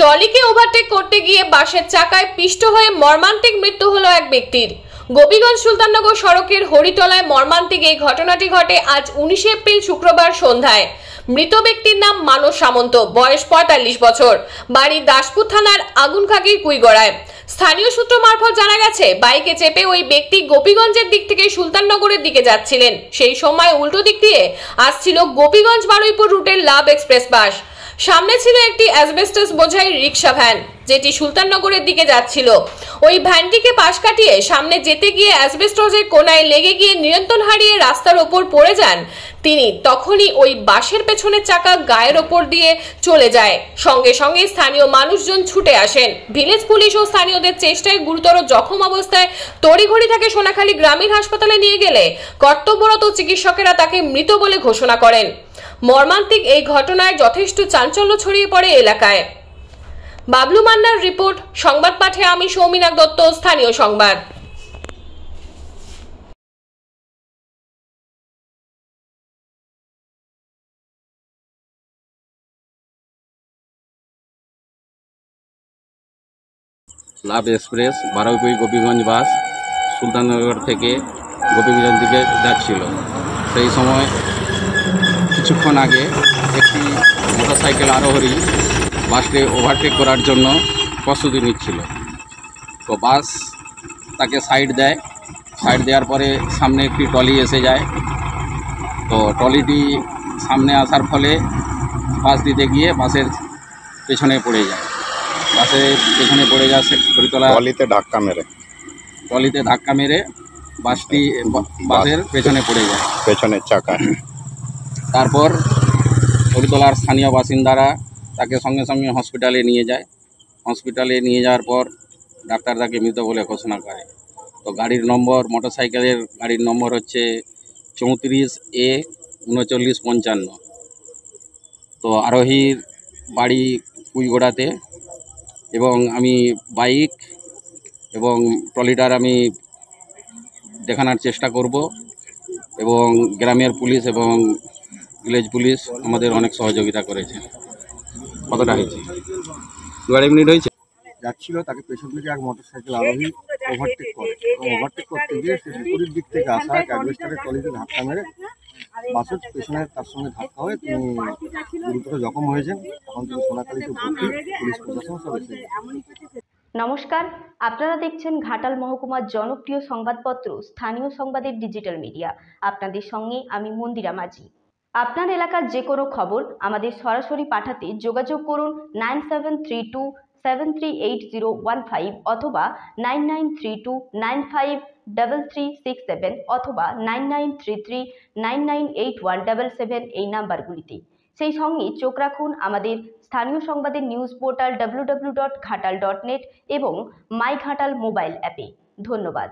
ট্রলিকে overtake করতে গিয়ে বাসের চাকায় পিষ্ট হয়ে মর্মান্তিক মৃত্যু হলো এক ব্যক্তির। গোপীগঞ্জ সুলতাননগর সড়কের হরিতলায় মর্মান্তিক এই ঘটনাটি ঘটে আজ 19 এপ্রিল শুক্রবার সন্ধ্যায়। মৃত ব্যক্তির নাম মানস সামন্ত, বয়স 45 বছর, বাড়ি দাসপুর থানার আগুনখাগির কুইগড়ায়। স্থানীয় সূত্র মারফত জানা গেছে, বাইকে চেপে ওই ব্যক্তি গোপীগঞ্জের দিক থেকে সুলতাননগরের দিকে যাচ্ছিলেন। সেই সময় উল্টো দিক দিয়ে আসছিল গোপীগঞ্জ বারুইপুর রুটের লাভ এক্সপ্রেস বাস। সামনে ছিল একটি অ্যাসবেস্টস বোঝাই রিক্সা ভ্যান, যেটি সুলতাননগরের দিকে যাচ্ছিল। ওই ভ্যানটিকে পাশ কাটিয়ে সামনে যেতে গিয়ে অ্যাসবেস্টসের কোনায় লেগে গিয়ে নিয়ন্ত্রণ হারিয়ে রাস্তার ওপর পড়ে যান তিনি। তখনই ওই বাসের পেছনের চাকা গায়ের ওপর দিয়ে চলে যায়। সঙ্গে সঙ্গে স্থানীয় মানুষজন ছুটে আসেন। ভিলেজ পুলিশ ও স্থানীয়দের চেষ্টায় গুরুতর জখম অবস্থায় তড়িঘড়ি তাকে সোনাখালী গ্রামীণ হাসপাতালে নিয়ে গেলে কর্তব্যরত চিকিৎসকেরা তাকে মৃত বলে ঘোষণা করেন। মর্মান্তিক এই ঘটনায় যথেষ্ট চাঞ্চল্য ছড়িয়ে পড়ে এলাকায়। বাবলু মান্নার রিপোর্ট, সংবাদ পাঠে আমি সৌমিনাক দত্ত, স্থানীয় সংবাদ। লাভ এক্সপ্রেস বারুইপুর গোপীগঞ্জ বাস সুলতাননগর থেকে গোপীগঞ্জ দিকে যাচ্ছিল। সেই সময় কিছুক্ষণ আগে একটি মোটরসাইকেল আরোহী বাসকে ওভারটেক করার জন্য প্রস্তুতি নিচ্ছিল। তো বাস তাকে সাইড দেওয়ার পরে সামনে একটি ট্রলি এসে যায়। তো ট্রলিটি সামনে আসার ফলে পাশ দিতে গিয়ে বাসের পেছনে পড়ে যায়। ট্রলিতে ধাক্কা মেরে বাসটি বাসের পেছনে পড়ে যায়, পেছনের চাকা। তারপর হরিতলার স্থানীয় বাসিন্দারা তাকে সঙ্গে সঙ্গে হসপিটালে নিয়ে যায়। হসপিটালে নিয়ে যাওয়ার পর ডাক্তার তাকে মৃত বলে ঘোষণা করে। তো মোটরসাইকেলের গাড়ির নম্বর হচ্ছে 34A3955। তো আরোহীর বাড়ি কুইগড়াতে, এবং আমি বাইক এবং ট্রলিটার আমি দেখানোর চেষ্টা করব, এবং গ্রামের পুলিশ এবং ভিলেজ পুলিশ আমাদের অনেক সহযোগিতা করেছে। কতটা হয়েছে? 2 মিনিট হয়েছে। যাচ্ছিল, তাকে পেছন থেকে এক মোটরসাইকেল আরোহী ওভারটেক করে। ওভারটেক করতে গিয়ে সে বিপরীত দিক থেকে আসা এক অ্যাডভেস্টারের ট্রলিতে ধাক্কা মেরে বাসের পেছনে তার সঙ্গে ধাক্কা হয়ে তিনি গুরুতর জখম হয়েছেন। এখন তিনি সোনাখালীতে ভর্তি, পুলিশ প্রশাসন সব এসে। নমস্কার, আপনারা দেখছেন ঘাটাল মহকুমার জনপ্রিয় সংবাদপত্র স্থানীয় সংবাদের ডিজিটাল মিডিয়া। আপনাদের সঙ্গে আমি মন্দিরা মাঝি। আপনার এলাকার যে কোনো খবর আমাদের সরাসরি পাঠাতে যোগাযোগ করুন 9732738015 অথবা 9932953367 অথবা 9933998177 এই নাম্বারগুলিতে। সেই সঙ্গে চোখ রাখুন আমাদের স্থানীয় সংবাদের নিউজ পোর্টাল www.ghatal.net এবং মাই ঘাটাল মোবাইল অ্যাপে। ধন্যবাদ।